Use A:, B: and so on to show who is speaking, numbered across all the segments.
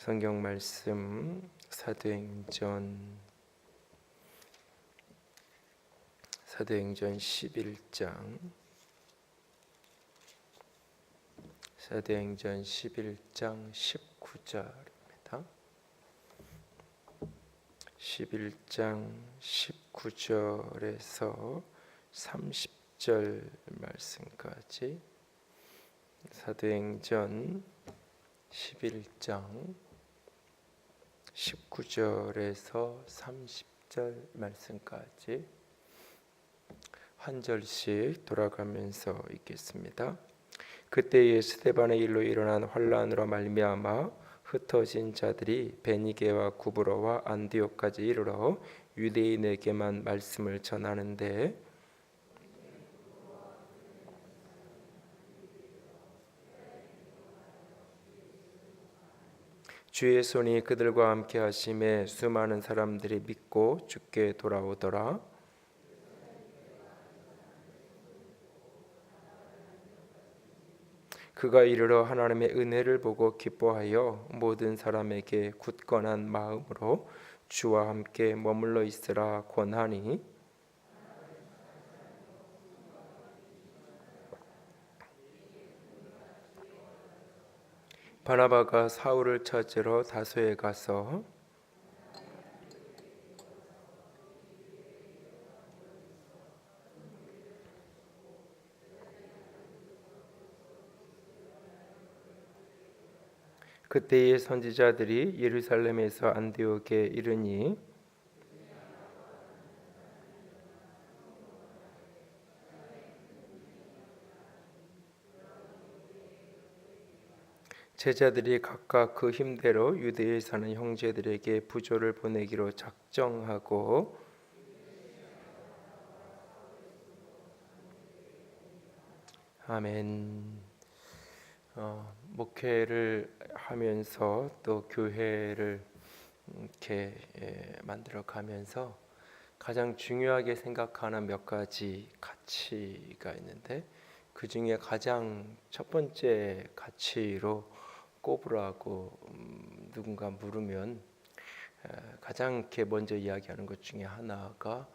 A: 성경 말씀 사도행전 11장 사도행전 11장 19절입니다. 11장 19절에서 30절 말씀까지 사도행전 11장 19절에서 30절 말씀까지 한 절씩 돌아가면서 읽겠습니다. 그때에 스데반의 일로 일어난 환란으로 말미암아 흩어진 자들이 베니게와 구브로와 안디옥까지 이르러 유대인에게만 말씀을 전하는데 주의 손이 그들과 함께 하심에 수많은 사람들이 믿고 주께 돌아오더라. 그가 이르러 하나님의 은혜를 보고 기뻐하여 모든 사람에게 굳건한 마음으로 주와 함께 머물러 있으라 권하니 바나바가 사울을 찾으러 다소에 가서 그때의 선지자들이 예루살렘에서 안디옥에 이르니 제자들이 각각 그 힘대로 유대에 사는 형제들에게 부조를 보내기로 작정하고 아멘. 목회를 하면서 또 교회를 이렇게 만들어 가면서 가장 중요하게 생각하는 몇 가지 가치가 있는데 그 중에 가장 첫 번째 가치로 꼽으라고 누군가 물으면 가장 이렇게 먼저 이야기하는 것 중에 하나가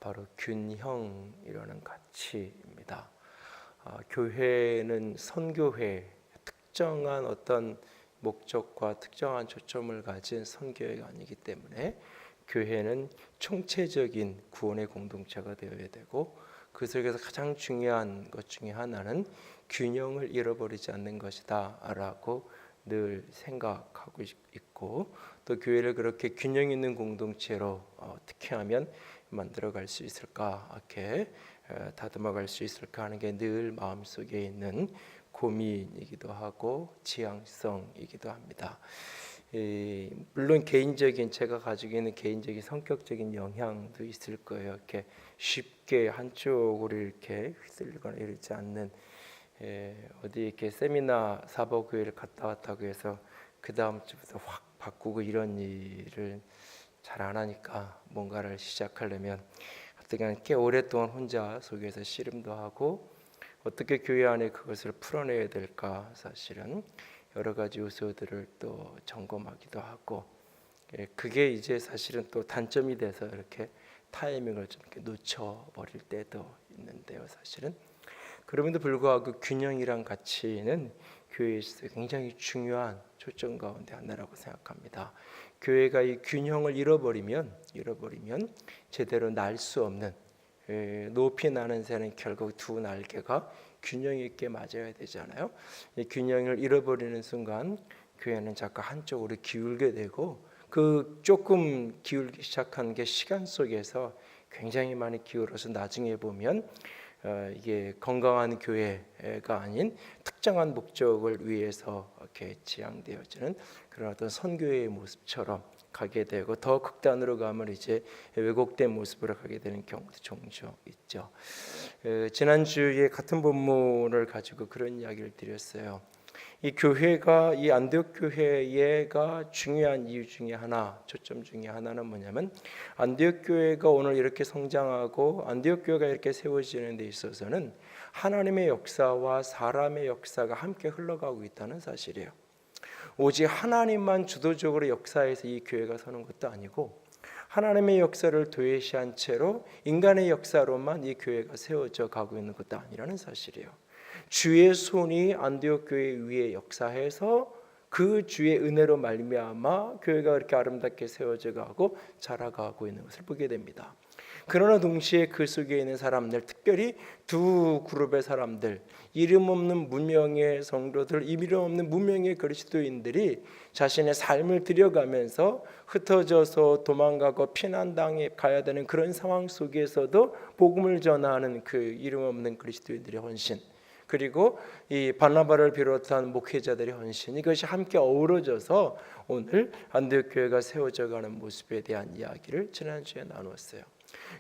A: 바로 균형이라는 가치입니다. 교회는 선교회, 특정한 어떤 목적과 특정한 초점을 가진 선교회가 아니기 때문에 교회는 총체적인 구원의 공동체가 되어야 되고 그 속에서 가장 중요한 것 중에 하나는 균형을 잃어버리지 않는 것이다 라고 늘 생각하고 있고 또 교회를 그렇게 균형 있는 공동체로 어떻게 하면 만들어갈 수 있을까, 이렇게 다듬어갈 수 있을까 하는 게 늘 마음속에 있는 고민이기도 하고 지향성이기도 합니다. 물론 개인적인 제가 가지고 있는 개인적인 성격적인 영향도 있을 거예요. 이렇게 쉽게 한쪽으로 이렇게 휘둘리거나 이러지 않는 어디 이렇게 세미나 사복교회를 갔다 왔다고 해서 그 다음 주부터 확 바꾸고 이런 일을 잘 안 하니까 뭔가를 시작하려면 어떻게 꽤 오랫동안 혼자 속에서 씨름도 하고 어떻게 교회 안에 그것을 풀어내야 될까 사실은 여러 가지 요소들을 또 점검하기도 하고 그게 이제 사실은 또 단점이 돼서 이렇게 타이밍을 좀 이렇게 놓쳐버릴 때도 있는데요. 사실은 그럼에도 불구하고 균형이란 가치는 교회에 있어서 굉장히 중요한 초점 가운데 하나라고 생각합니다. 교회가 이 균형을 잃어버리면 제대로 날 수 없는 높이 나는 새는 결국 두 날개가 균형 있게 맞아야 되잖아요. 이 균형을 잃어버리는 순간 교회는 자꾸 한쪽으로 기울게 되고 그 조금 기울기 시작한 게 시간 속에서 굉장히 많이 기울어서 나중에 보면 이게 건강한 교회가 아닌 특정한 목적을 위해서 이렇게 지향되어지는 그런 어떤 선교회의 모습처럼 가게 되고 더 극단으로 가면 이제 왜곡된 모습으로 가게 되는 경우도 종종 있죠. 지난주에 같은 본문을 가지고 그런 이야기를 드렸어요. 이 교회가 이 안디옥 교회가 중요한 이유 중에 하나, 초점 중에 하나는 뭐냐면 안디옥 교회가 오늘 이렇게 성장하고 안디옥 교회가 이렇게 세워지는 데 있어서는 하나님의 역사와 사람의 역사가 함께 흘러가고 있다는 사실이에요. 오직 하나님만 주도적으로 역사에서 이 교회가 서는 것도 아니고 하나님의 역사를 도외시한 채로 인간의 역사로만 이 교회가 세워져 가고 있는 것도 아니라는 사실이에요. 주의 손이 안디옥 교회 위에 역사해서 그 주의 은혜로 말미암아 교회가 그렇게 아름답게 세워져 가고 자라가고 있는 것을 보게 됩니다. 그러나 동시에 그 속에 있는 사람들, 특별히 두 그룹의 사람들, 이름 없는 무명의 성도들, 이름 없는 무명의 그리스도인들이 자신의 삶을 들여가면서 흩어져서 도망가고 피난당에 가야 되는 그런 상황 속에서도 복음을 전하는 그 이름 없는 그리스도인들의 헌신, 그리고 이 바나바를 비롯한 목회자들의 헌신, 이것이 함께 어우러져서 오늘 안디옥 교회가 세워져 가는 모습에 대한 이야기를 지난주에 나눴어요.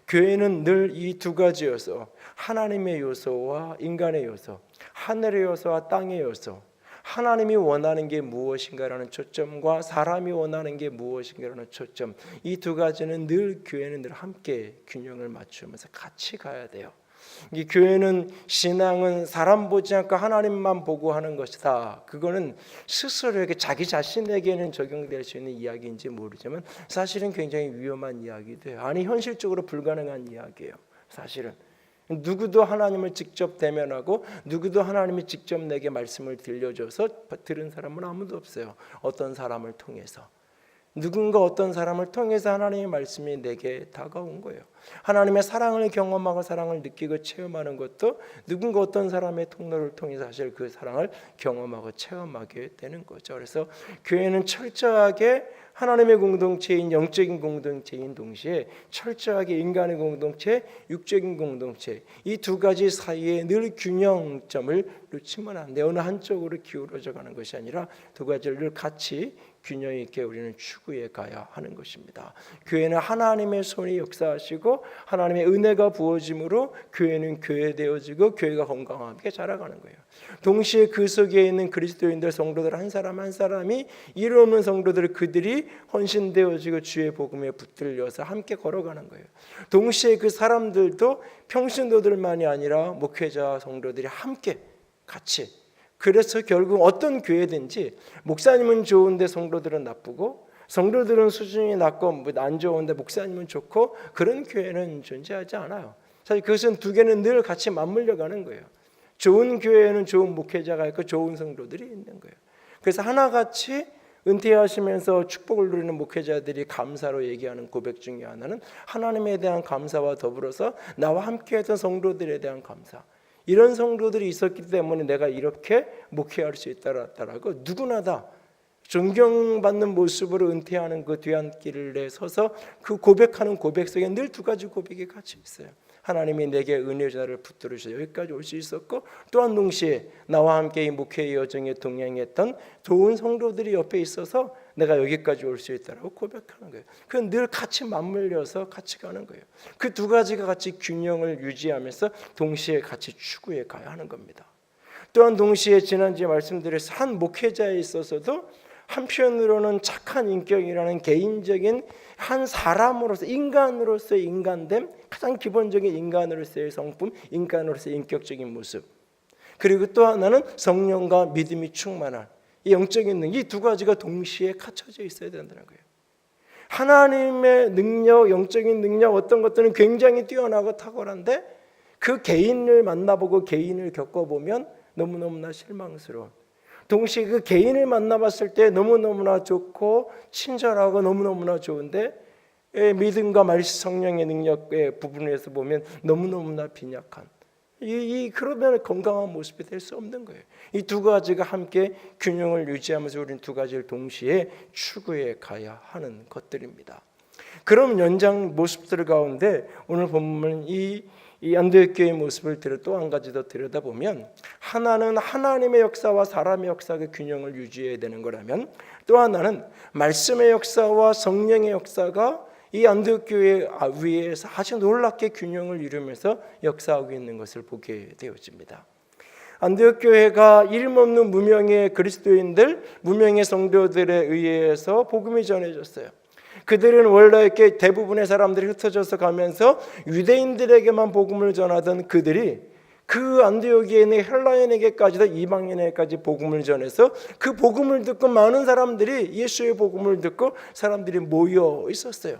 A: 교회는 늘 이 두 가지여서 하나님의 요소와 인간의 요소, 하늘의 요소와 땅의 요소, 하나님이 원하는 게 무엇인가라는 초점과 사람이 원하는 게 무엇인가라는 초점, 이 두 가지는 늘 교회는 늘 함께 균형을 맞추면서 같이 가야 돼요. 이 교회는 신앙은 사람 보지 않고 하나님만 보고 하는 것이다. 그거는 스스로에게 자기 자신에게는 적용될 수 있는 이야기인지 모르지만 사실은 굉장히 위험한 이야기돼요. 아니 현실적으로 불가능한 이야기예요. 사실은 누구도 하나님을 직접 대면하고 누구도 하나님이 직접 내게 말씀을 들려줘서 들은 사람은 아무도 없어요. 어떤 사람을 통해서, 누군가 어떤 사람을 통해서 하나님의 말씀이 내게 다가온 거예요. 하나님의 사랑을 경험하고 사랑을 느끼고 체험하는 것도 누군가 어떤 사람의 통로를 통해서 사실 그 사랑을 경험하고 체험하게 되는 거죠. 그래서 교회는 철저하게 하나님의 공동체인 영적인 공동체인 동시에 철저하게 인간의 공동체, 육적인 공동체, 이 두 가지 사이에 늘 균형점을 놓치면 안 돼요. 어느 한쪽으로 기울어져 가는 것이 아니라 두 가지를 늘 같이 균형 있게 우리는 추구해 가야 하는 것입니다. 교회는 하나님의 손이 역사하시고 하나님의 은혜가 부어짐으로 교회는 교회되어지고 교회가 건강하게 자라가는 거예요. 동시에 그 속에 있는 그리스도인들 성도들 한 사람 한 사람이 이름 없는 성도들, 그들이 헌신되어지고 주의 복음에 붙들려서 함께 걸어가는 거예요. 동시에 그 사람들도 평신도들만이 아니라 목회자 성도들이 함께 같이, 그래서 결국 어떤 교회든지 목사님은 좋은데 성도들은 나쁘고 성도들은 수준이 낮고 안 좋은데 목사님은 좋고 그런 교회는 존재하지 않아요. 사실 그것은 두 개는 늘 같이 맞물려 가는 거예요. 좋은 교회에는 좋은 목회자가 있고 좋은 성도들이 있는 거예요. 그래서 하나같이 은퇴하시면서 축복을 누리는 목회자들이 감사로 얘기하는 고백 중에 하나는 하나님에 대한 감사와 더불어서 나와 함께했던 성도들에 대한 감사, 이런 성도들이 있었기 때문에 내가 이렇게 목회할 수 있다라고 누구나 다 존경받는 모습으로 은퇴하는 그 뒤안길에 서서 그 고백하는 고백 속에 늘 두 가지 고백이 같이 있어요. 하나님이 내게 은혜자를 붙들으셔서 여기까지 올 수 있었고, 또한 동시에 나와 함께 이 목회의 여정에 동행했던 좋은 성도들이 옆에 있어서 내가 여기까지 올 수 있다라고 고백하는 거예요. 그건 늘 같이 맞물려서 같이 가는 거예요. 그 두 가지가 같이 균형을 유지하면서 동시에 같이 추구해 가야 하는 겁니다. 또한 동시에 지난주에 말씀드렸듯이 한 목회자에 있어서도 한편으로는 착한 인격이라는 개인적인 한 사람으로서, 인간으로서의 인간됨, 가장 기본적인 인간으로서의 성품, 인간으로서의 인격적인 모습, 그리고 또 하나는 성령과 믿음이 충만한 이 영적인 능력, 이 두 가지가 동시에 갖춰져 있어야 된다는 거예요. 하나님의 능력, 영적인 능력, 어떤 것들은 굉장히 뛰어나고 탁월한데 그 개인을 만나보고 개인을 겪어보면 너무너무나 실망스러운, 동시에 그 개인을 만나봤을 때 너무너무나 좋고 친절하고 너무너무나 좋은데 믿음과 말씀 성령의 능력의 부분에서 보면 너무너무나 빈약한, 그러면 건강한 모습이 될 수 없는 거예요. 이 두 가지가 함께 균형을 유지하면서 우리는 두 가지를 동시에 추구해 가야 하는 것들입니다. 그럼 연장 모습들 가운데 오늘 본문 이 안디옥 교회의 모습을 또 한 가지 더 들여다보면, 하나는 하나님의 역사와 사람의 역사의 균형을 유지해야 되는 거라면, 또 하나는 말씀의 역사와 성령의 역사가 이 안디옥 교회 위에서 아주 놀랍게 균형을 이루면서 역사하고 있는 것을 보게 되어집니다. 안디옥 교회가 이름 없는 무명의 그리스도인들, 무명의 성도들에 의해서 복음이 전해졌어요. 그들은 원래 이렇게 대부분의 사람들이 흩어져서 가면서 유대인들에게만 복음을 전하던 그들이 그 안디옥에 있는 헬라인에게까지도 이방인에게까지 복음을 전해서 그 복음을 듣고 많은 사람들이 예수의 복음을 듣고 사람들이 모여 있었어요.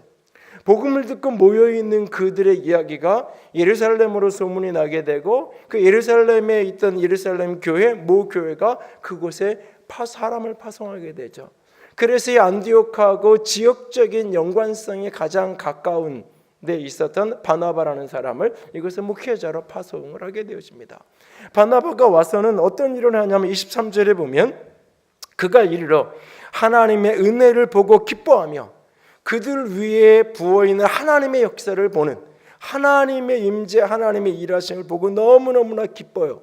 A: 복음을 듣고 모여 있는 그들의 이야기가 예루살렘으로 소문이 나게 되고 그 예루살렘에 있던 예루살렘 교회 모 교회가 그곳에 사람을 파송하게 되죠. 그래서 이 안디옥하고 지역적인 연관성이 가장 가까운 데 있었던 바나바라는 사람을 이것의 목회자로 파송을 하게 되어집니다. 바나바가 와서는 어떤 일을 하냐면 23절에 보면 그가 이르러 하나님의 은혜를 보고 기뻐하며 그들 위에 부어있는 하나님의 역사를 보는 하나님의 임재 하나님의 일하심을 보고 너무너무나 기뻐요.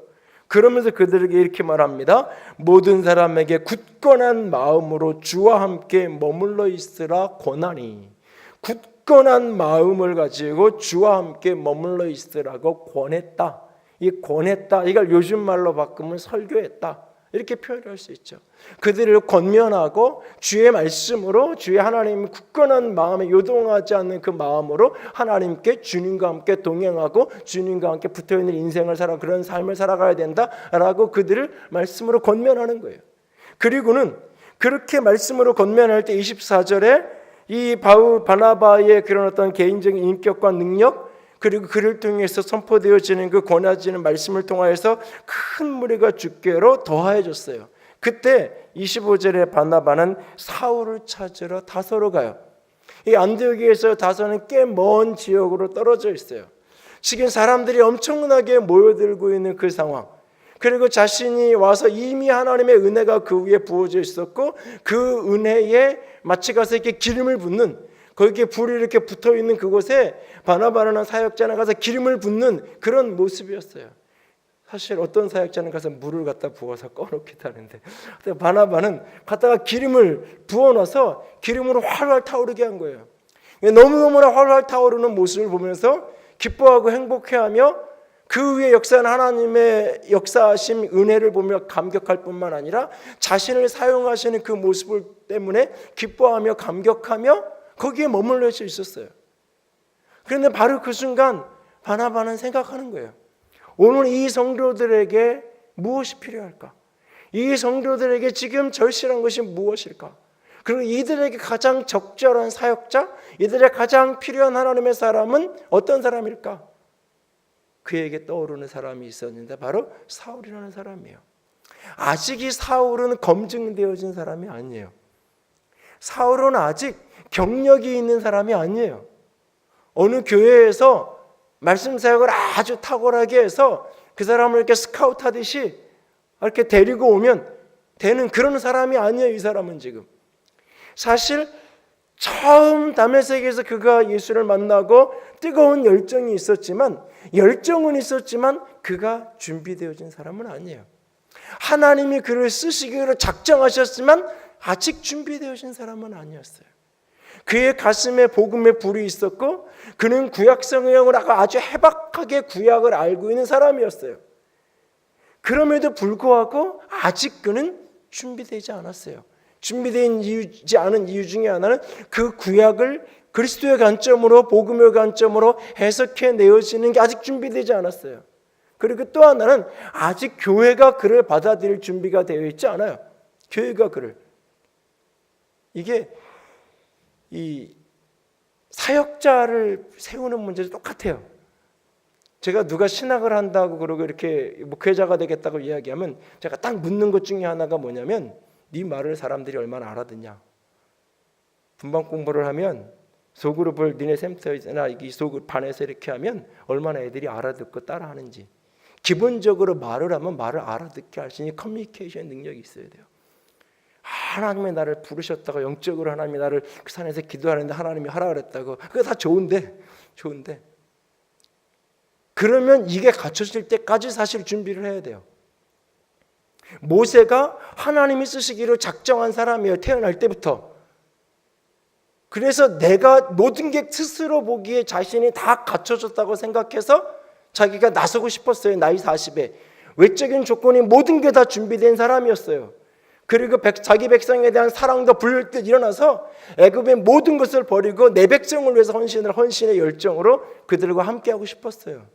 A: 그러면서 그들에게 이렇게 말합니다. 모든 사람에게 굳건한 마음으로 주와 함께 머물러 있으라 권하니 굳건한 마음을 가지고 주와 함께 머물러 있으라고 권했다. 이 권했다 이걸 요즘 말로 바꾸면 설교했다 이렇게 표현할 수 있죠. 그들을 권면하고 주의 말씀으로 주의 하나님 굳건한 마음에 요동하지 않는 그 마음으로 하나님께 주님과 함께 동행하고 주님과 함께 붙어있는 인생을 살아 그런 삶을 살아가야 된다라고 그들을 말씀으로 권면하는 거예요. 그리고는 그렇게 말씀으로 권면할 때 24절에 이 바나바의 그런 어떤 개인적인 인격과 능력 그리고 그를 통해서 선포되어지는 그 권하지는 말씀을 통하여서 큰 무리가 주께로 더하여졌어요. 그때 25절에 바나바는 사울을 찾으러 다소로 가요. 이 안디옥에서 다소는 꽤 먼 지역으로 떨어져 있어요. 지금 사람들이 엄청나게 모여들고 있는 그 상황 그리고 자신이 와서 이미 하나님의 은혜가 그 위에 부어져 있었고 그 은혜에 마치 가서 이렇게 기름을 붓는 거기에 불이 이렇게 붙어 있는 그곳에 바나바라는 사역자는 가서 기름을 붓는 그런 모습이었어요. 사실 어떤 사역자는 가서 물을 갖다 부어서 꺼놓기도 하는데 바나바는 갖다가 기름을 부어놔서 기름으로 활활 타오르게 한 거예요. 너무너무나 활활 타오르는 모습을 보면서 기뻐하고 행복해하며 그 위에 역사하는 하나님의 역사하심 은혜를 보며 감격할 뿐만 아니라 자신을 사용하시는 그 모습을 때문에 기뻐하며 감격하며 거기에 머물러 수 있었어요. 그런데 바로 그 순간 바나바는 생각하는 거예요. 오늘 이 성도들에게 무엇이 필요할까? 이 성도들에게 지금 절실한 것이 무엇일까? 그리고 이들에게 가장 적절한 사역자, 이들의 가장 필요한 하나님의 사람은 어떤 사람일까? 그에게 떠오르는 사람이 있었는데 바로 사울이라는 사람이에요. 아직 이 사울은 검증되어진 사람이 아니에요. 사울은 아직 경력이 있는 사람이 아니에요. 어느 교회에서 말씀 사역을 아주 탁월하게 해서 그 사람을 이렇게 스카우트 하듯이 이렇게 데리고 오면 되는 그런 사람이 아니에요. 이 사람은 지금 사실 처음 다메섹에서 그가 예수를 만나고 뜨거운 열정이 있었지만 열정은 있었지만 그가 준비되어진 사람은 아니에요. 하나님이 그를 쓰시기로 작정하셨지만 아직 준비되어진 사람은 아니었어요. 그의 가슴에 복음의 불이 있었고 그는 구약 성경을 아주 해박하게 구약을 알고 있는 사람이었어요. 그럼에도 불구하고 아직 그는 준비되지 않았어요. 준비되지 않은 이유 중에 하나는 그 구약을 그리스도의 관점으로 복음의 관점으로 해석해 내어지는 게 아직 준비되지 않았어요. 그리고 또 하나는 아직 교회가 그를 받아들일 준비가 되어 있지 않아요. 교회가 그를 이게 이 사역자를 세우는 문제도 똑같아요. 제가 누가 신학을 한다고 그러고 이렇게 목회자가 되겠다고 이야기하면 제가 딱 묻는 것 중에 하나가 뭐냐면 네 말을 사람들이 얼마나 알아듣냐. 분방 공부를 하면 소그룹을 니네 센터나 이 소그룹 반에서 이렇게 하면 얼마나 애들이 알아듣고 따라하는지. 기본적으로 말을 하면 말을 알아듣게 할 수 있는 커뮤니케이션 능력이 있어야 돼요. 하나님이 나를 부르셨다고 영적으로 하나님이 나를 그 산에서 기도하는데 하나님이 하라 그랬다고 그게 다 좋은데 그러면 이게 갖춰질 때까지 사실 준비를 해야 돼요. 모세가 하나님이 쓰시기로 작정한 사람이에요. 태어날 때부터. 그래서 내가 모든 게 스스로 보기에 자신이 다 갖춰졌다고 생각해서 자기가 나서고 싶었어요. 나이 40에. 외적인 조건이 모든 게 다 준비된 사람이었어요. 그리고 자기 백성에 대한 사랑도 불뜻 일어나서 애굽의 모든 것을 버리고 내 백성을 위해서 헌신의 열정으로 그들과 함께하고 싶었어요.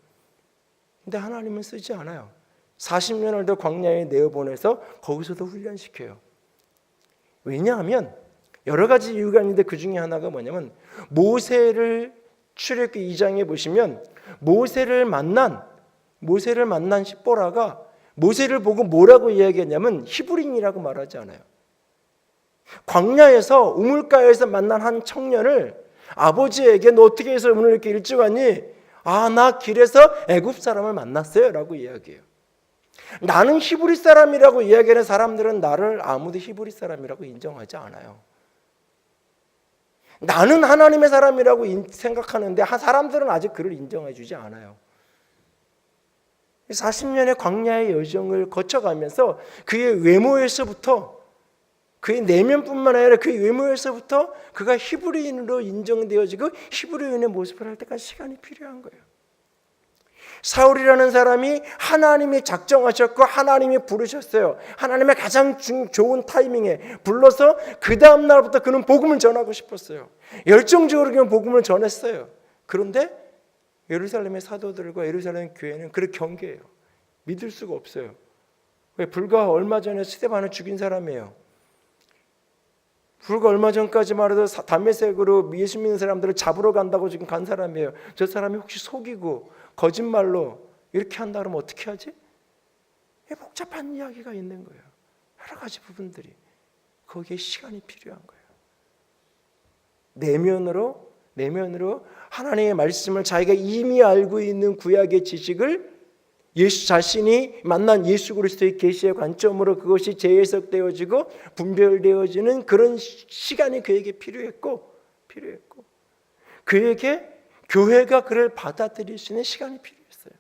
A: 근데 하나님은 쓰지 않아요. 40년을 더 광야에 내어보내서 거기서도 훈련시켜요. 왜냐하면 여러 가지 이유가 있는데 그 중에 하나가 뭐냐면, 모세를 출애굽기 2장에 보시면 모세를 만난 십보라가 모세를 보고 뭐라고 이야기했냐면 히브리인이라고 말하지 않아요. 광야에서 우물가에서 만난 한 청년을 아버지에게 너 어떻게 해서 오늘 이렇게 일찍 왔니? 아, 나 길에서 애굽 사람을 만났어요 라고 이야기해요. 나는 히브리 사람이라고 이야기하는 사람들은 나를 아무도 히브리 사람이라고 인정하지 않아요. 나는 하나님의 사람이라고 생각하는데 사람들은 아직 그를 인정해 주지 않아요. 40년의 광야의 여정을 거쳐가면서 그의 외모에서부터, 그의 내면뿐만 아니라 그의 외모에서부터 그가 히브리인으로 인정되어지고 히브리인의 모습을 할 때까지 시간이 필요한 거예요. 사울이라는 사람이 하나님이 작정하셨고 하나님이 부르셨어요. 하나님의 가장 좋은 타이밍에 불러서 그 다음 날부터 그는 복음을 전하고 싶었어요. 열정적으로 그는 복음을 전했어요. 그런데 예루살렘의 사도들과 예루살렘 교회는 그를 경계해요. 믿을 수가 없어요. 왜? 불과 얼마 전에 스데반을 죽인 사람이에요. 불과 얼마 전까지만 해도 다메섹으로 예수 믿는 사람들을 잡으러 간다고 지금 간 사람이에요. 저 사람이 혹시 속이고 거짓말로 이렇게 한다 그러면 어떻게 하지? 복잡한 이야기가 있는 거예요. 여러 가지 부분들이. 거기에 시간이 필요한 거예요. 내면으로 하나님의 말씀을 자기가 이미 알고 있는 구약의 지식을 예수 자신이 만난 예수 그리스도의 계시의 관점으로 그것이 재해석되어지고 분별되어지는 그런 시간이 그에게 필요했고 그에게 교회가 그를 받아들일 수 있는 시간이 필요했어요.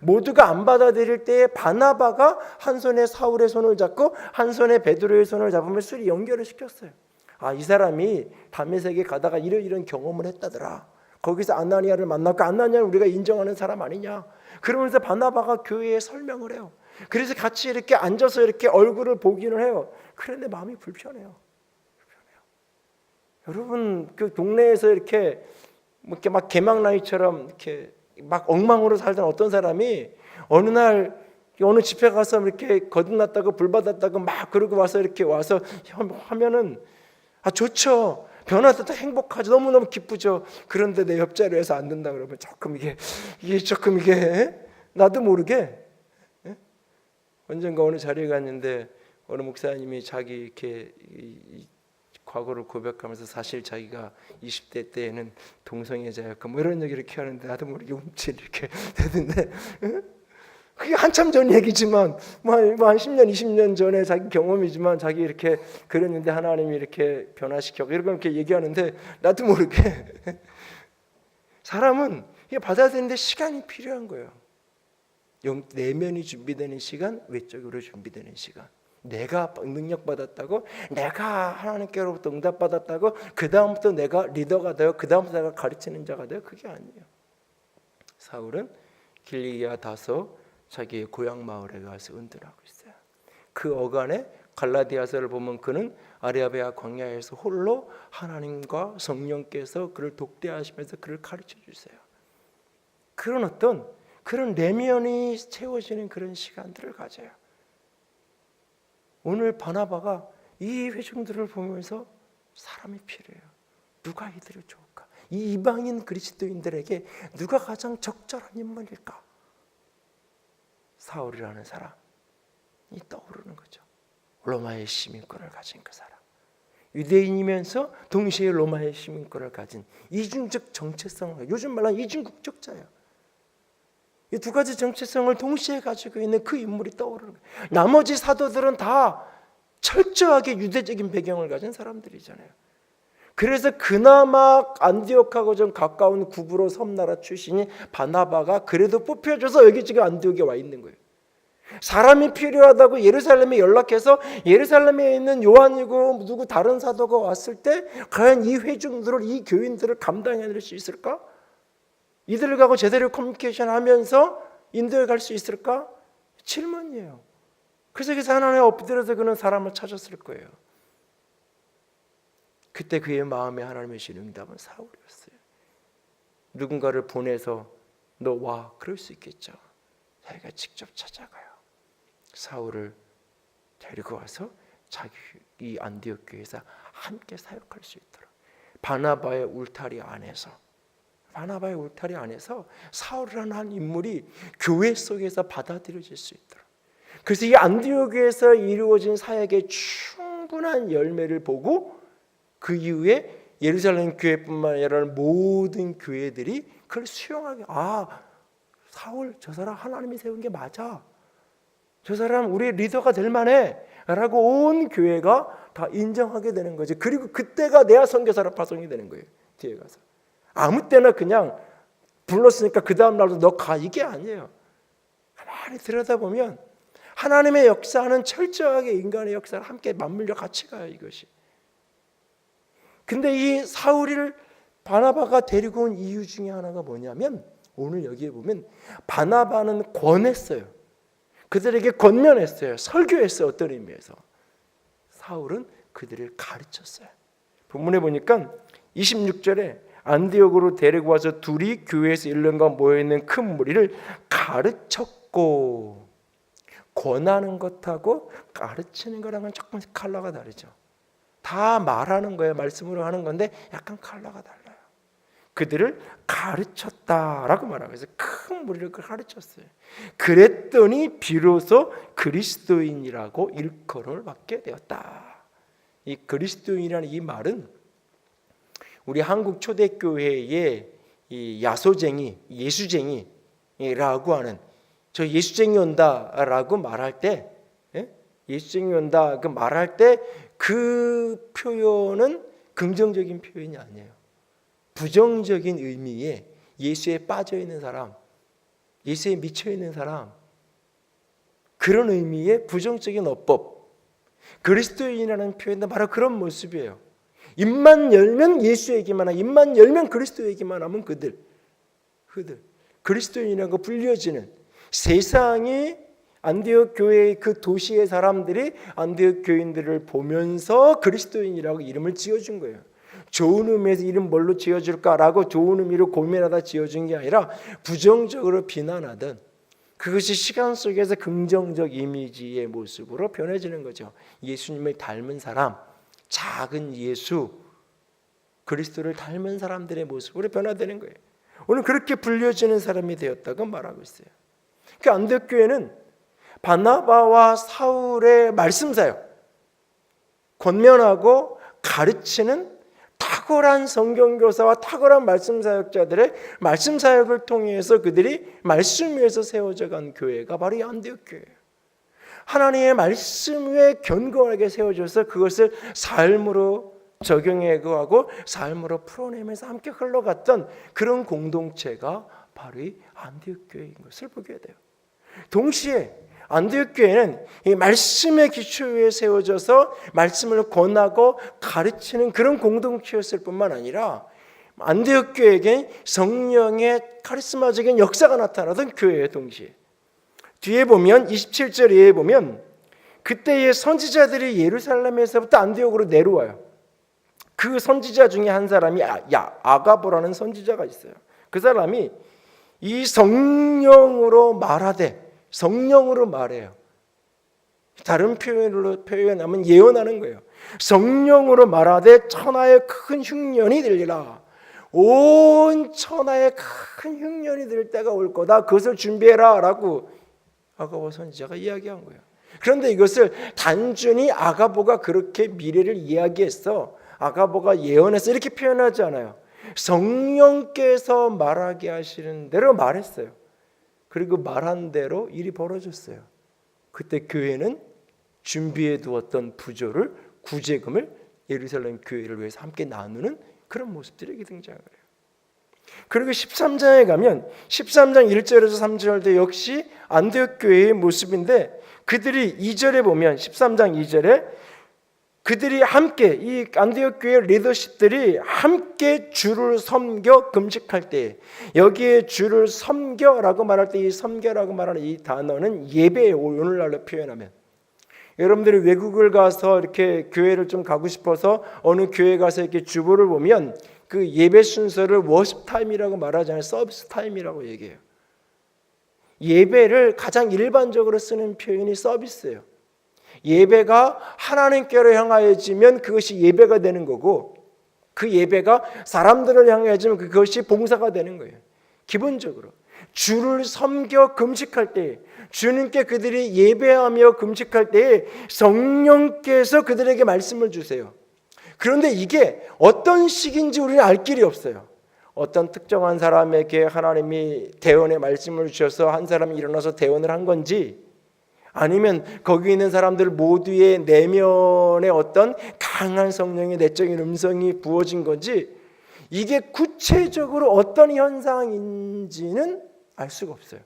A: 모두가 안 받아들일 때에 바나바가 한 손에 사울의 손을 잡고 한 손에 베드로의 손을 잡으면서 연결을 시켰어요. 아, 이 사람이 다메섹에 가다가 이런 경험을 했다더라. 거기서 아나니아를 만났고 아나니아는 우리가 인정하는 사람 아니냐. 그러면서 바나바가 교회에 설명을 해요. 그래서 같이 이렇게 앉아서 이렇게 얼굴을 보기는 해요. 그런데 마음이 불편해요. 여러분, 그 동네에서 이렇게 막 개막나이처럼 이렇게 막 엉망으로 살던 어떤 사람이 어느 날 어느 집회 가서 이렇게 거듭났다고 불 받았다고 막 그러고 와서 이렇게 와서 하면은 좋죠. 변화됐다, 행복하죠. 너무너무 기쁘죠. 그런데 내 옆자리에서 안 된다 그러면 조금 이게 나도 모르게 언젠가 어느 자리에 갔는데 어느 목사님이 자기 이렇게 과거를 고백하면서 사실 자기가 20대 때에는 동성애자였고 뭐 이런 얘기를 이렇게 하는데 나도 모르게 움찔 이렇게 되는데 그게 한참 전 얘기지만 뭐 한 10년 20년 전에 자기 경험이지만 자기 이렇게 그랬는데 하나님이 이렇게 변화시켰고 이렇게 얘기하는데 나도 모르게 사람은 이게 받아들이는데 시간이 필요한 거예요. 내면이 준비되는 시간, 외적으로 준비되는 시간. 내가 능력받았다고, 내가 하나님께로부터 응답받았다고 그 다음부터 내가 리더가 되어 그 다음부터 내가 가르치는 자가 되어, 그게 아니에요. 사울은 길리기아 다소 자기의 고향 마을에 가서 은둔하고 있어요. 그 어간에 갈라디아서를 보면 그는 아라비아 광야에서 홀로 하나님과 성령께서 그를 독대하시면서 그를 가르쳐 주세요. 그런 내면이 채워지는 그런 시간들을 가져요. 오늘 바나바가 이 회중들을 보면서 사람이 필요해요. 누가 이들을 좋을까? 이 이방인 그리스도인들에게 누가 가장 적절한 인물일까? 사울이라는 사람이 떠오르는 거죠. 로마의 시민권을 가진 그 사람. 유대인이면서 동시에 로마의 시민권을 가진 이중적 정체성을, 요즘 말하는 이중국적자예요. 이 두 가지 정체성을 동시에 가지고 있는 그 인물이 떠오르는 거예요. 나머지 사도들은 다 철저하게 유대적인 배경을 가진 사람들이잖아요. 그래서 그나마 안디옥하고 좀 가까운 구브로 섬나라 출신이 바나바가 그래도 뽑혀져서 여기 지금 안디옥에 와 있는 거예요. 사람이 필요하다고 예루살렘에 연락해서 예루살렘에 있는 요한이고 누구 다른 사도가 왔을 때 과연 이 회중들을, 이 교인들을 감당해낼 수 있을까? 이들하고 제대로 커뮤니케이션 하면서 인도에 갈 수 있을까? 질문이에요. 그래서 하나님에 엎드려서 그는 사람을 찾았을 거예요. 그때 그의 마음에 하나님의 주신 응답은 사울이었어요. 누군가를 보내서 너 와, 그럴 수 있겠죠. 자기가 직접 찾아가요. 사울을 데리고 와서 자기 이 안디옥 교회에서 함께 사역할 수 있도록 바나바의 울타리 안에서 사울이라는 한 인물이 교회 속에서 받아들여질 수 있도록, 그래서 이 안디옥에서 이루어진 사역의 충분한 열매를 보고 그 이후에 예루살렘 교회뿐만 아니라 모든 교회들이 그걸 수용하게, 사울 저 사람 하나님이 세운 게 맞아, 저 사람 우리 리더가 될 만해 라고 온 교회가 다 인정하게 되는 거지. 그리고 그때가 내야 선교사로 파송이 되는 거예요. 뒤에 가서 아무 때나 그냥 불렀으니까 그 다음 날도 너 가, 이게 아니에요. 가만히 들여다보면 하나님의 역사는 철저하게 인간의 역사를 함께 맞물려 같이 가요, 이것이. 근데 이 사울을 바나바가 데리고 온 이유 중에 하나가 뭐냐면, 오늘 여기에 보면 바나바는 권했어요. 그들에게 권면했어요. 설교했어요. 어떤 의미에서. 사울은 그들을 가르쳤어요. 본문에 보니까 26절에 안디옥으로 데리고 와서 둘이 교회에서 1년간 모여있는 큰 무리를 가르쳤고, 권하는 것하고 가르치는 거랑은 조금씩 컬러가 다르죠. 다 말하는 거예요. 말씀으로 하는 건데 약간 컬러가 달라요. 그들을 가르쳤다라고 말하고 있어요. 큰 무리를 가르쳤어요. 그랬더니 비로소 그리스도인이라고 일컬음을 받게 되었다. 이 그리스도인이라는 이 말은 우리 한국 초대교회의 이 야소쟁이, 예수쟁이라고 하는, 저 예수쟁이 온다라고 말할 때, 예수쟁이 온다 그 말할 때 그 표현은 긍정적인 표현이 아니에요. 부정적인 의미의 예수에 빠져 있는 사람, 예수에 미쳐 있는 사람, 그런 의미의 부정적인 어법. 그리스도인이라는 표현도 바로 그런 모습이에요. 입만 열면 예수 얘기만 하고, 입만 열면 그리스도 얘기만 하면 그들 그리스도인이라고 불려지는, 세상이 안디옥 교회의 그 도시의 사람들이 안디옥 교인들을 보면서 그리스도인이라고 이름을 지어준 거예요. 좋은 의미에서 이름 뭘로 지어줄까라고 좋은 의미로 고민하다 지어준 게 아니라 부정적으로 비난하던, 그것이 시간 속에서 긍정적 이미지의 모습으로 변해지는 거죠. 예수님을 닮은 사람, 작은 예수, 그리스도를 닮은 사람들의 모습으로 변화되는 거예요. 오늘 그렇게 불려지는 사람이 되었다고 말하고 있어요. 그 안디옥 교회는 바나바와 사울의 말씀 사역, 권면하고 가르치는 탁월한 성경교사와 탁월한 말씀 사역자들의 말씀 사역을 통해서 그들이 말씀 위에서 세워져 간 교회가 바로 이 안디옥 교회예요. 하나님의 말씀 위에 견고하게 세워져서 그것을 삶으로 적용하고 삶으로 풀어내면서 함께 흘러갔던 그런 공동체가 바로 이 안디옥 교회인 것을 보게 돼요. 동시에 안디옥 교회는 이 말씀의 기초 위에 세워져서 말씀을 권하고 가르치는 그런 공동체였을 뿐만 아니라 안디옥 교회에게 성령의 카리스마적인 역사가 나타나던 교회예요. 동시에 뒤에 보면 27절에 보면 그때의 선지자들이 예루살렘에서부터 안디옥으로 내려와요. 그 선지자 중에 한 사람이 아가보라는 선지자가 있어요. 그 사람이 이 성령으로 말하되, 성령으로 말해요. 다른 표현으로 표현하면 예언하는 거예요. 성령으로 말하되 천하의 큰 흉년이 들리라. 온 천하의 큰 흉년이 들 때가 올 거다. 그것을 준비해라 라고 아가보 선지자가 이야기한 거예요. 그런데 이것을 단순히 아가보가 그렇게 미래를 이야기했어, 아가보가 예언해서 이렇게 표현하지 않아요. 성령께서 말하게 하시는 대로 말했어요. 그리고 말한 대로 일이 벌어졌어요. 그때 교회는 준비해 두었던 부조를, 구제금을 예루살렘 교회를 위해서 함께 나누는 그런 모습들이 등장을 해요. 그리고 13장에 가면 13장 1절에서 3절도 역시 안디옥 교회의 모습인데, 그들이 2절에 보면 13장 2절에 그들이 함께, 이 안디옥 교회 리더십들이 함께 주를 섬겨 금식할 때, 여기에 주를 섬겨라고 말할 때 이 섬겨라고 말하는 이 단어는 예배예요. 오늘날로 표현하면, 여러분들이 외국을 가서 이렇게 교회를 좀 가고 싶어서 어느 교회 가서 이렇게 주보를 보면 그 예배 순서를 워십 타임이라고 말하지 않아요. 서비스 타임이라고 얘기해요. 예배를 가장 일반적으로 쓰는 표현이 서비스예요. 예배가 하나님께로 향하여지면 그것이 예배가 되는 거고, 그 예배가 사람들을 향하여지면 그것이 봉사가 되는 거예요. 기본적으로 주를 섬겨 금식할 때, 주님께 그들이 예배하며 금식할 때에 성령께서 그들에게 말씀을 주세요. 그런데 이게 어떤 식인지 우리는 알 길이 없어요. 어떤 특정한 사람에게 하나님이 대언의 말씀을 주셔서 한 사람이 일어나서 대언을 한 건지, 아니면 거기 있는 사람들 모두의 내면에 어떤 강한 성령의 내적인 음성이 부어진 건지, 이게 구체적으로 어떤 현상인지는 알 수가 없어요.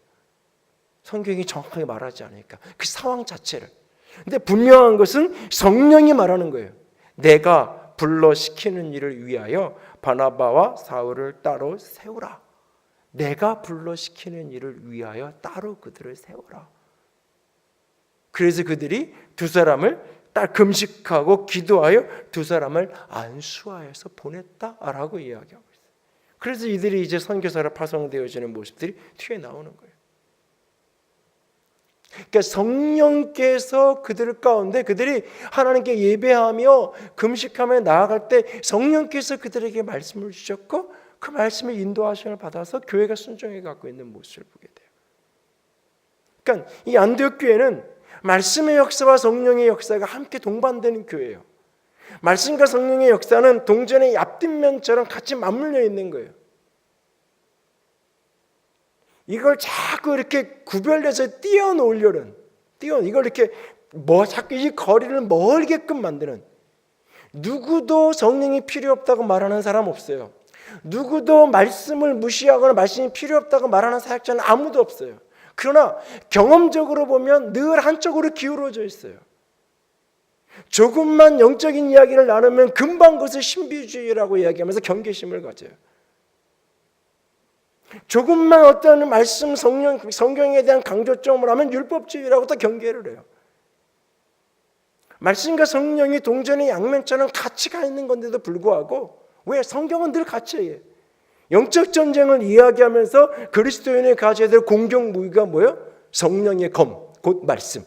A: 성경이 정확하게 말하지 않으니까 그 상황 자체를. 근데 분명한 것은 성령이 말하는 거예요. 내가 불러 시키는 일을 위하여 바나바와 사울을 따로 세우라. 내가 불러 시키는 일을 위하여 따로 그들을 세우라. 그래서 그들이 두 사람을 딱 금식하고 기도하여 두 사람을 안수하여서 보냈다라고 이야기하고 있어요. 그래서 이들이 이제 선교사로 파송되어지는 모습들이 뒤에 나오는 거예요. 그러니까 성령께서 그들 가운데, 그들이 하나님께 예배하며 금식하며 나아갈 때 성령께서 그들에게 말씀을 주셨고, 그 말씀의 인도하심을 받아서 교회가 순종해 갖고 있는 모습을 보게 돼요. 그러니까 이 안디옥 교회는 말씀의 역사와 성령의 역사가 함께 동반되는 교회예요. 말씀과 성령의 역사는 동전의 앞뒷면처럼 같이 맞물려 있는 거예요. 이걸 자꾸 이렇게 구별해서 띄어놓으려는, 이걸 이렇게 자꾸 이 거리를 멀게끔 만드는, 누구도 성령이 필요 없다고 말하는 사람 없어요. 누구도 말씀을 무시하거나 말씀이 필요 없다고 말하는 사역자는 아무도 없어요. 그러나 경험적으로 보면 늘 한쪽으로 기울어져 있어요. 조금만 영적인 이야기를 나누면 금방 그것을 신비주의라고 이야기하면서 경계심을 가져요. 조금만 어떤 말씀, 성경에 대한 강조점을 하면 율법주의라고 또 경계를 해요. 말씀과 성령이 동전의 양면처럼 같이 가 있는 건데도 불구하고, 왜? 성경은 늘 같이 해요. 영적 전쟁을 이야기하면서 그리스도인이 가져야 될 공격 무기가 뭐예요? 성령의 검, 곧 말씀.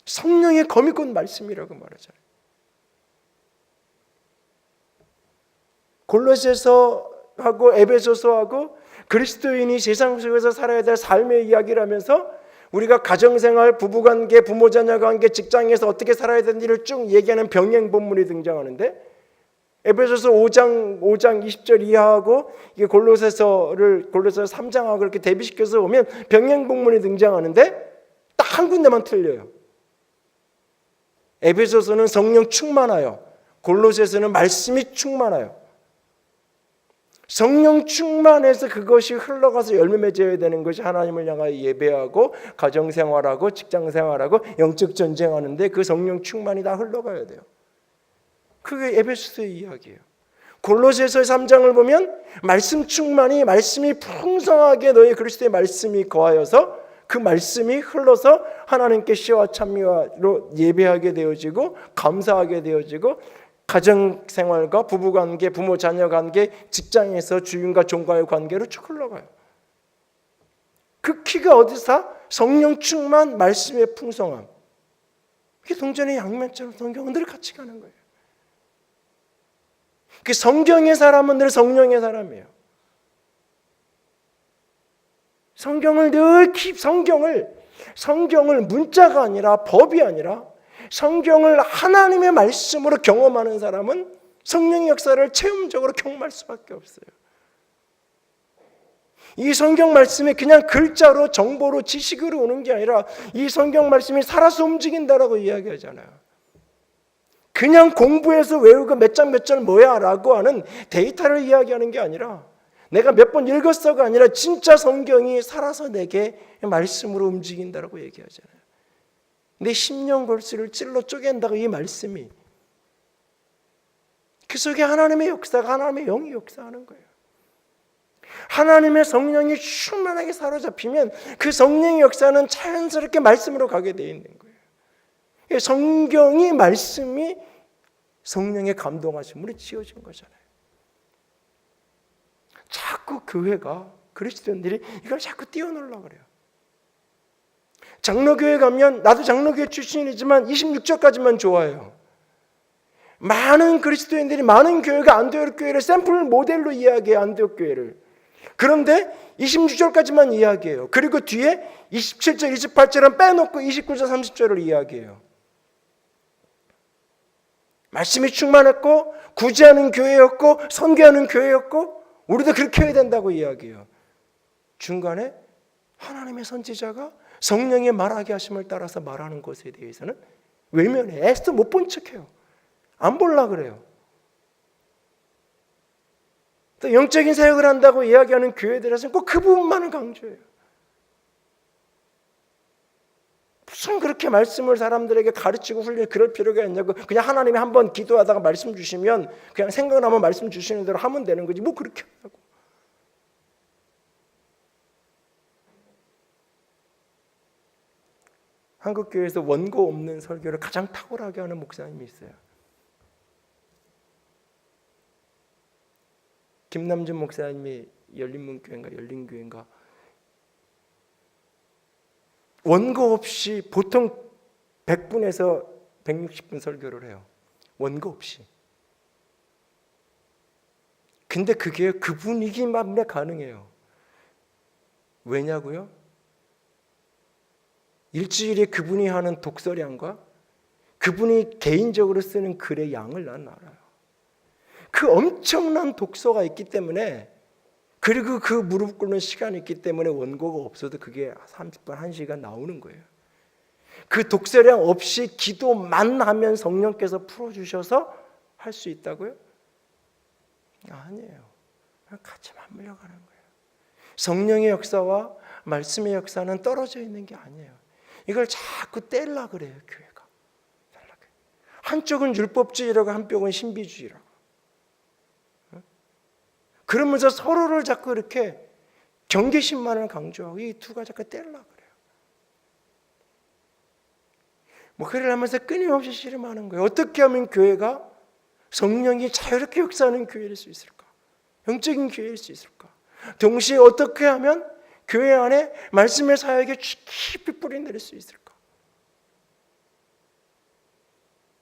A: 성령의 검이 곧 말씀이라고 말하잖아요. 골로새서하고 에베소서하고 그리스도인이 세상 속에서 살아야 될 삶의 이야기를 하면서 우리가 가정생활, 부부관계, 부모자녀관계, 직장에서 어떻게 살아야 되는지를 쭉 얘기하는 병행 본문이 등장하는데, 에베소서 5장 20절 이하하고 이게 골로새서 3장하고 그렇게 대비시켜서 보면 병행 본문이 등장하는데 딱 한 군데만 틀려요. 에베소서는 성령 충만하여, 골로새서는 말씀이 충만하여. 성령 충만해서 그것이 흘러가서 열매 맺어야 되는 것이 하나님을 향하여 예배하고 가정생활하고 직장생활하고 영적 전쟁하는데, 그 성령 충만이 다 흘러가야 돼요. 그게 에베소서의 이야기예요. 골로새서 3장을 보면 말씀 충만이, 말씀이 풍성하게 너희 그리스도의 말씀이 거하여서 그 말씀이 흘러서 하나님께 시와 찬미로 예배하게 되어지고 감사하게 되어지고, 가정생활과 부부관계, 부모자녀관계, 직장에서 주인과 종과의 관계로 쭉 흘러가요. 그 키가 어디서? 성령 충만, 말씀의 풍성함. 이게 동전의 양면처럼 성경은 늘 같이 가는 거예요. 그 성경의 사람은 늘 성령의 사람이에요. 성경을 문자가 아니라, 법이 아니라 성경을 하나님의 말씀으로 경험하는 사람은 성령의 역사를 체험적으로 경험할 수밖에 없어요. 이 성경 말씀이 그냥 글자로, 정보로, 지식으로 오는 게 아니라 이 성경 말씀이 살아서 움직인다라고 이야기하잖아요. 그냥 공부해서 외우고 몇 장 뭐야 라고 하는 데이터를 이야기하는 게 아니라, 내가 몇 번 읽었어가 아니라 진짜 성경이 살아서 내게 말씀으로 움직인다라고 얘기하잖아요. 내 심령 골수를 찔러 쪼갠다고, 이 말씀이. 그 속에 하나님의 역사가, 하나님의 영이 역사하는 거예요. 하나님의 성령이 충만하게 사로잡히면 그 성령의 역사는 자연스럽게 말씀으로 가게 되어 있는 거예요. 성경이, 말씀이 성령의 감동하심으로 지어진 거잖아요. 자꾸 교회가, 그리스도인들이 이걸 자꾸 띄워놓으려고 그래요. 장로교회 가면 나도 장로교회 출신이지만 26절까지만 좋아해요. 많은 그리스도인들이 많은 교회가 안디옥 교회를 샘플 모델로 이야기해요. 안디옥 교회를. 그런데 26절까지만 이야기해요. 그리고 뒤에 27절, 28절은 빼놓고 29절, 30절을 이야기해요. 말씀이 충만했고 구제하는 교회였고 선교하는 교회였고 우리도 그렇게 해야 된다고 이야기해요. 중간에 하나님의 선지자가 성령의 말하게 하심을 따라서 말하는 것에 대해서는 외면해. 애써 못 본 척해요. 안 볼라 그래요. 또 영적인 사역을 한다고 이야기하는 교회들에서는 꼭 그 부분만을 강조해요. 무슨 그렇게 말씀을 사람들에게 가르치고 훈련 그럴 필요가 있냐고. 그냥 하나님이 한번 기도하다가 말씀 주시면 그냥 생각나면 말씀 주시는 대로 하면 되는 거지 뭐 그렇게 하냐고. 한국교회에서 원고 없는 설교를 가장 탁월하게 하는 목사님이 있어요. 김남준 목사님이 열린교회인가 원고 없이 보통 100분에서 160분 설교를 해요. 원고 없이. 근데 그게 그 분위기만에 가능해요. 왜냐고요? 일주일에 그분이 하는 독서량과 그분이 개인적으로 쓰는 글의 양을 난 알아요. 그 엄청난 독서가 있기 때문에 그리고 그 무릎 꿇는 시간이 있기 때문에 원고가 없어도 그게 30분, 1시간 나오는 거예요. 그 독서량 없이 기도만 하면 성령께서 풀어주셔서 할 수 있다고요? 아니에요. 같이 맞물려 가는 거예요. 성령의 역사와 말씀의 역사는 떨어져 있는 게 아니에요. 이걸 자꾸 떼려 그래요, 교회가. 한쪽은 율법주의라고 한쪽은 신비주의라고. 그러면서 서로를 자꾸 이렇게 경계심만을 강조하고 이 두 가지 자꾸 떼려 그래요. 목회를 하면서 끊임없이 씨름하는 거예요. 어떻게 하면 교회가 성령이 자유롭게 역사하는 교회일 수 있을까? 영적인 교회일 수 있을까? 동시에 어떻게 하면 교회 안에 말씀의 사역에 깊이 뿌리내릴 수 있을까?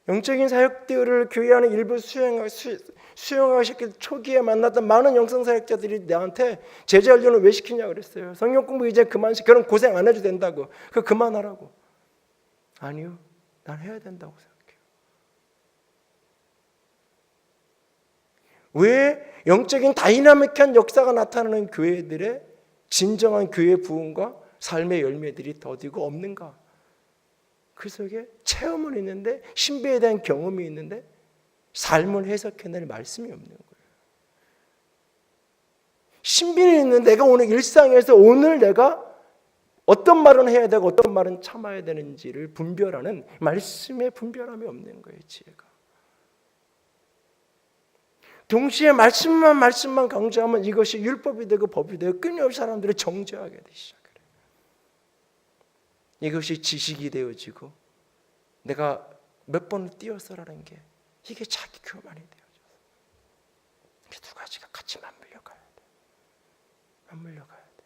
A: 영적인 사역들을 교회 안에 일부 수용하셨기 초기에 만났던 많은 영성사역자들이 나한테 제자 훈련을 왜 시키냐고 그랬어요. 성경 공부 이제 그만 그런 고생 안 해도 된다고. 그거 그만하라고. 아니요. 난 해야 된다고 생각해요. 왜 영적인 다이나믹한 역사가 나타나는 교회들의 진정한 교회 부흥과 삶의 열매들이 더디고 없는가? 그 속에 체험은 있는데 신비에 대한 경험이 있는데 삶을 해석해낼 말씀이 없는 거예요. 신비는 있는데 내가 오늘 일상에서 오늘 내가 어떤 말은 해야 되고 어떤 말은 참아야 되는지를 분별하는 말씀의 분별함이 없는 거예요. 지혜가. 동시에 말씀만 강조하면 이것이 율법이 되고 법이 되고 끊임없이 사람들을 정죄하게 되기 시작해요. 이것이 지식이 되어지고 내가 몇 번을 띄어서라는 게 이게 자기 교만이 되어져서 이 두 가지가 같이 맞물려 가야 돼. 맞물려 가야 돼.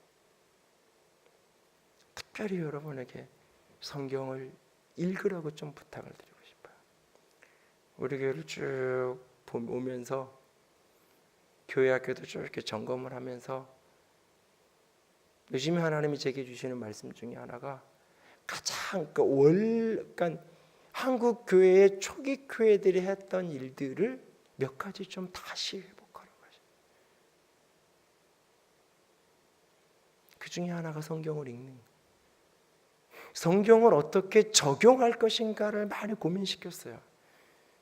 A: 특별히 여러분에게 성경을 읽으라고 좀 부탁을 드리고 싶어요. 우리 교회를 쭉 오면서 교회 학교도 쭉 이렇게 점검을 하면서 요즘에 하나님이 제게 주시는 말씀 중에 하나가 가장 그러니까 한국 교회의 초기 교회들이 했던 일들을 몇 가지 좀 다시 회복하는 거죠. 그 중에 하나가 성경을 읽는 거예요. 성경을 어떻게 적용할 것인가를 많이 고민시켰어요.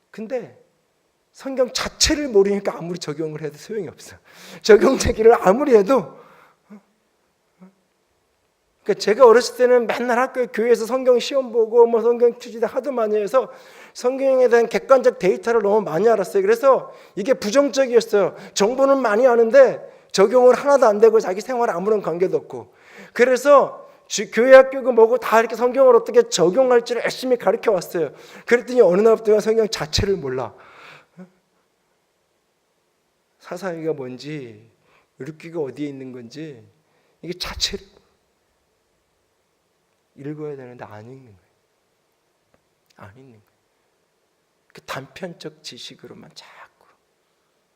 A: 근데 성경 자체를 모르니까 아무리 적용을 해도 소용이 없어. 적용되기를 아무리 해도. 그러니까 제가 어렸을 때는 맨날 학교에 교회에서 성경 시험 보고 뭐 성경 퀴즈도 하도 많이 해서 성경에 대한 객관적 데이터를 너무 많이 알았어요. 그래서 이게 부정적이었어요. 정보는 많이 아는데 적용을 하나도 안 되고 자기 생활에 아무런 관계도 없고. 그래서 교회 학교고 뭐고 다 이렇게 성경을 어떻게 적용할지를 열심히 가르쳐 왔어요. 그랬더니 어느 날부터 성경 자체를 몰라. 사사기가 뭔지, 룻기가 어디에 있는 건지 이게 자체를. 읽어야 되는데 안 읽는 거예요. 안 읽는 거예요. 그 단편적 지식으로만 자꾸.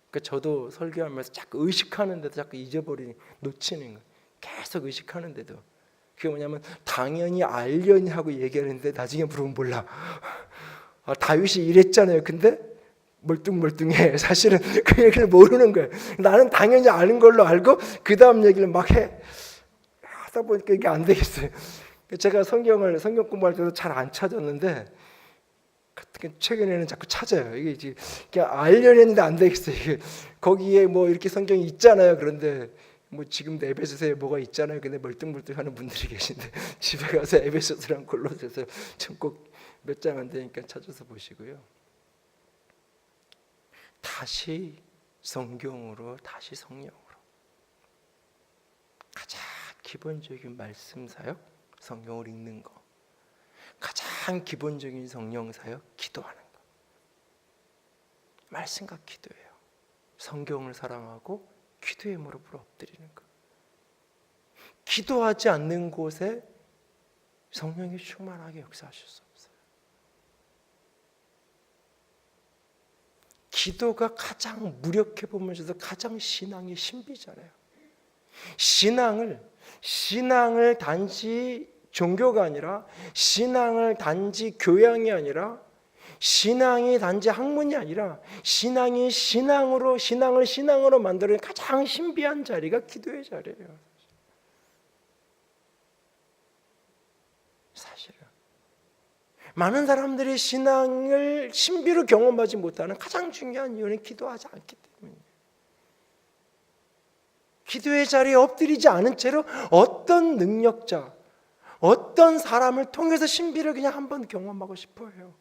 A: 그러니까 저도 설교하면서 자꾸 의식하는데도 자꾸 잊어버리는, 놓치는 거예요. 계속 의식하는데도. 그게 뭐냐면 당연히 알려니 하고 얘기하는데 나중에 물으면 몰라. 아, 다윗이 이랬잖아요. 근데 멀뚱멀뚱해. 사실은 그 얘기를 모르는 거예요. 나는 당연히 아는 걸로 알고 그 다음 얘기를 막 해. 하다 보니까 이게 안 되겠어요. 제가 성경 공부할 때도 잘 안 찾았는데 최근에는 자꾸 찾아요. 이게 그냥 알려고 했는데 안 되겠어요. 이게 거기에 뭐 이렇게 성경이 있잖아요. 그런데 뭐 지금도 에베소서에 뭐가 있잖아요. 근데 멀뚱멀뚱하는 분들이 계신데 집에 가서 에베소서랑 골로새서 좀 꼭 몇 장 안 되니까 찾아서 보시고요. 다시 성경으로, 다시 성령으로. 가장 기본적인 말씀 사역, 성경을 읽는 거. 가장 기본적인 성령 사역, 기도하는 거. 말씀과 기도예요. 성경을 사랑하고 기도의 무릎을 엎드리는 거. 기도하지 않는 곳에 성령이 충만하게 역사하실 수 없어요. 기도가 가장 무력해 보면서도 가장 신앙의 신비잖아요. 신앙을 단지 종교가 아니라, 신앙을 단지 교양이 아니라, 신앙이 단지 학문이 아니라 신앙을 신앙으로 만드는 가장 신비한 자리가 기도의 자리예요. 사실은 많은 사람들이 신앙을 신비로 경험하지 못하는 가장 중요한 이유는 기도하지 않기 때문이에요. 기도의 자리에 엎드리지 않은 채로 어떤 능력자, 어떤 사람을 통해서 신비를 그냥 한번 경험하고 싶어 해요.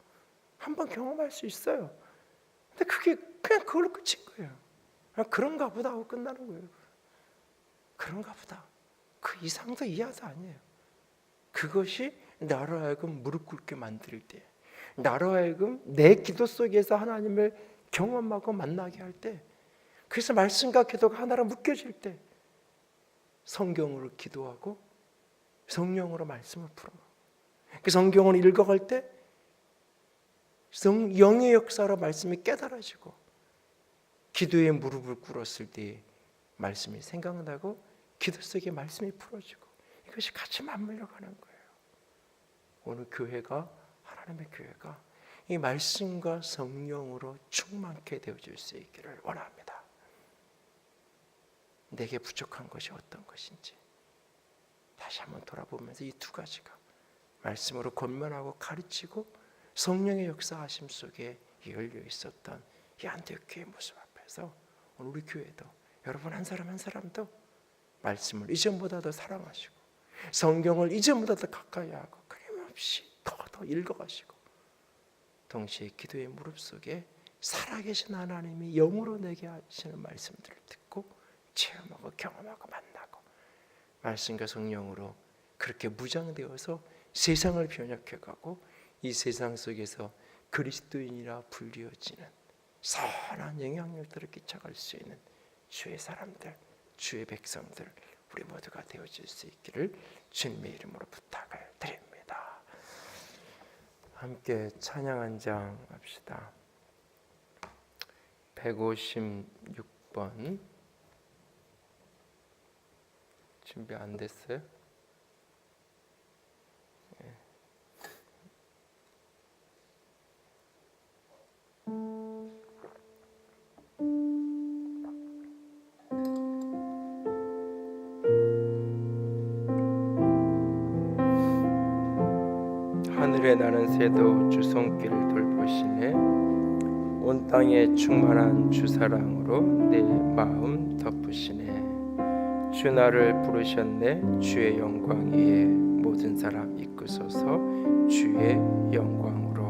A: 한번 경험할 수 있어요. 근데 그게 그냥 그걸로 끝인 거예요. 그런가 보다 하고 끝나는 거예요. 그런가 보다. 그 이상도 이하도 아니에요. 그것이 나로 하여금 무릎 꿇게 만들 때, 나로 하여금 내 기도 속에서 하나님을 경험하고 만나게 할 때, 그래서 말씀과 기도가 하나로 묶여질 때 성경으로 기도하고 성령으로 말씀을 풀어. 그 성경을 읽어갈 때 영의 역사로 말씀이 깨달아지고, 기도에 무릎을 꿇었을 때 말씀이 생각나고 기도 속에 말씀이 풀어지고, 이것이 같이 맞물려 가는 거예요. 오늘 교회가, 하나님의 교회가 이 말씀과 성령으로 충만케 되어질 수 있기를 원합니다. 내게 부족한 것이 어떤 것인지 다시 한번 돌아보면서 이 두 가지가 말씀으로 권면하고 가르치고 성령의 역사하심 속에 열려 있었던 이 안디옥교회의 모습 앞에서 오늘 우리 교회도, 여러분 한 사람 한 사람도 말씀을 이전보다 더 사랑하시고 성경을 이전보다 더 가까이 하고 끊임없이 더 읽어가시고, 동시에 기도의 무릎 속에 살아계신 하나님이 영으로 내게 하시는 말씀들을 듣고 체험하고 경험하고 만나고, 말씀과 성령으로 그렇게 무장되어서 세상을 변혁해가고 이 세상 속에서 그리스도인이라 불리어지는 선한 영향력들을 끼쳐갈 수 있는 주의 사람들, 주의 백성들, 우리 모두가 되어질 수 있기를 주님의 이름으로 부탁을 드립니다. 함께 찬양 한 장 합시다. 156번. 준비 안 됐어요? 하늘에 나는 새도 주 손길을 돌보시네. 온 땅에 충만한 주 사랑으로 내 마음 덮으시네. 주 나를 부르셨네. 주의 영광 위에 모든 사람 이끄소서. 주의 영광으로.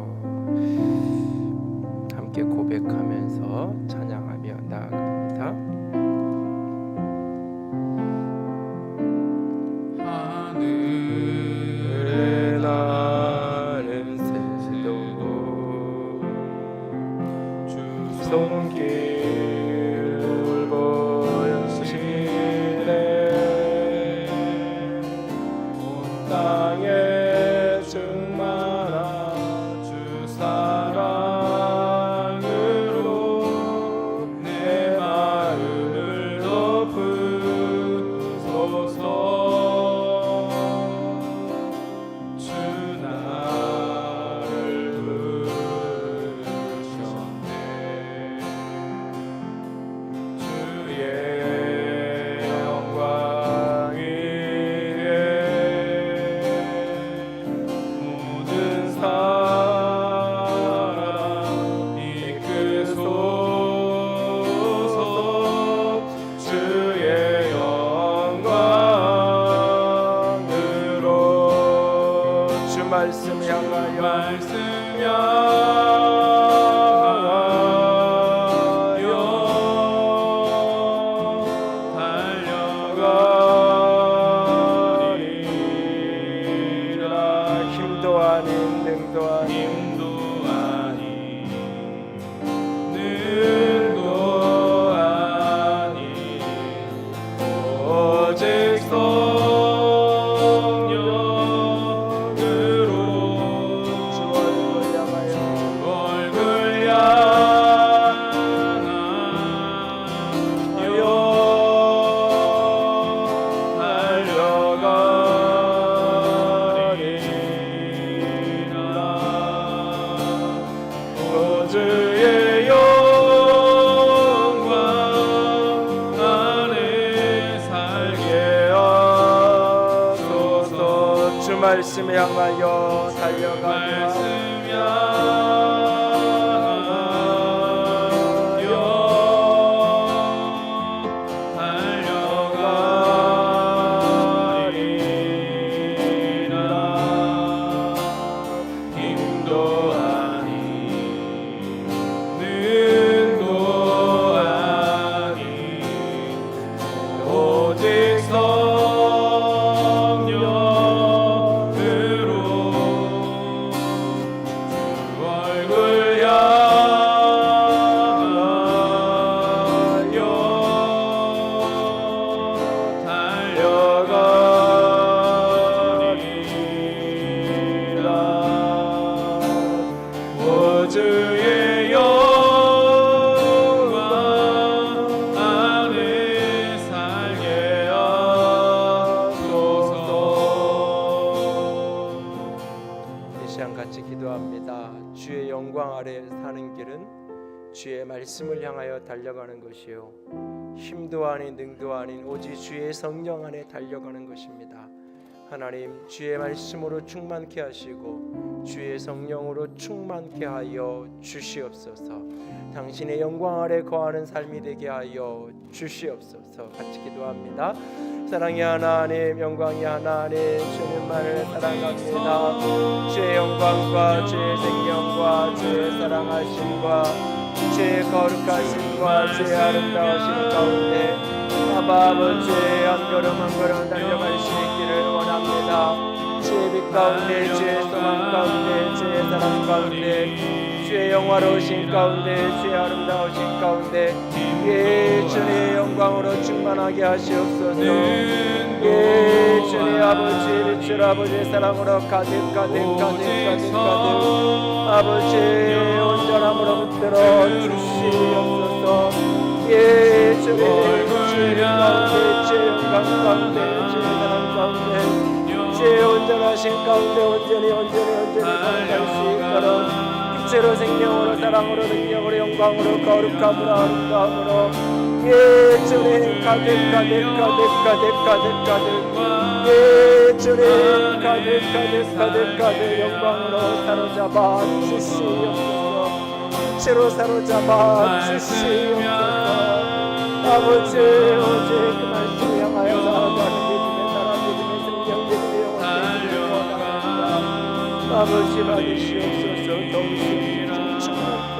A: 함께 고백하면서 찬양하며 나아갑니다. 하늘에 나는 새도 주 손길 돌보시네. 온 땅에 말씀 향하여 달려가며 주의 영광 안에 살게 하소서. 이 시간 같이 기도합니다. 주의 영광 아래 사는 길은 주의 말씀을 향하여 달려가는 것이요, 힘도 아닌 능도 아닌 오직 주의 성령 안에 달려가는 것입니다. 하나님, 주의 말씀으로 충만케 하시고 주의 성령으로 충만케 하여 주시옵소서. 당신의 영광 아래 거하는 삶이 되게 하여 주시옵소서. 같이 기도합니다. 사랑의 하나님, 영광의 하나님, 주님만을 사랑합니다. 주의 영광과 주의 생명과 주의 사랑하심과 주의 거룩하심과 주의 아름다우심 가운데 아버지 한 걸음 한 걸음 달려갈 수 있기를 원합니다. 주의 빛 가운데, 주의 소망 가운데, 주의 사랑 가운데, 주의 영화로우신 가운데, 주의 아름다우신 가운데, 예, 주의 영광으로 충만하게 하시옵소서. 예, 주의 아버지 빛을 아버지의 사랑으로 가득 아버지 온전함으로 붙들어 주시옵소서. 예, 주의 가운데, 주의 영광 가운데, 주의 사랑 가운데, 주의 온전하신 가운데 온전히 살아갈 수 있도록 빛으로 생명으로 사랑으로 능력으로 영광으로 거룩함으로 아름다움으로 예, 주님 가득 예, 주님 가득 영광으로 사로잡아 주시옵소서. 빛으로 사로잡아 주시옵소서. 아버지 오직 그 말씀 향하여 나아가는 믿음의 사랑, 믿음의 생명, 믿음의 영혼의 아버지 받으시옵소서. 더우신 충만케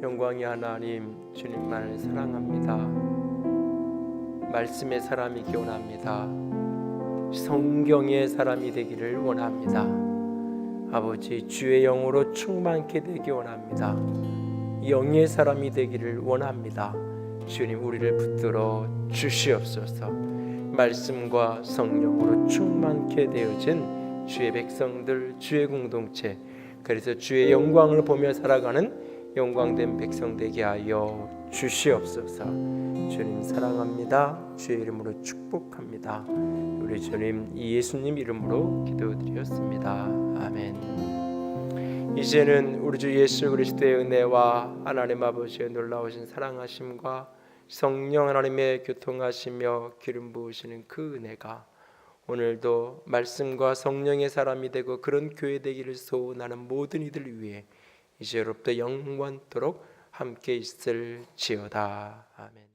A: 영광의 하나님, 주님만을 사랑합니다. 말씀의 사람이 기원합니다. 성경의 사람이 되기를 원합니다. 아버지, 주의 영으로 충만케 되기 원합니다. 영의 사람이 되기를 원합니다. 주님, 우리를 붙들어 주시옵소서. 말씀과 성령으로 충만케 되어진 주의 백성들, 주의 공동체, 그래서 주의 영광을 보며 살아가는 영광된 백성 되게 하여 주시옵소서. 주님 사랑합니다. 주의 이름으로 축복합니다. 우리 주님 예수님 이름으로 기도드렸습니다. 아멘. 이제는 우리 주 예수 그리스도의 은혜와 하나님 아버지의 놀라우신 사랑하심과 성령 하나님의 교통하시며 기름 부으시는 그 은혜가 오늘도 말씀과 성령의 사람이 되고 그런 교회 되기를 소원하는 모든 이들 위해 이제로부터 영원토록 함께 있을지어다. 아멘.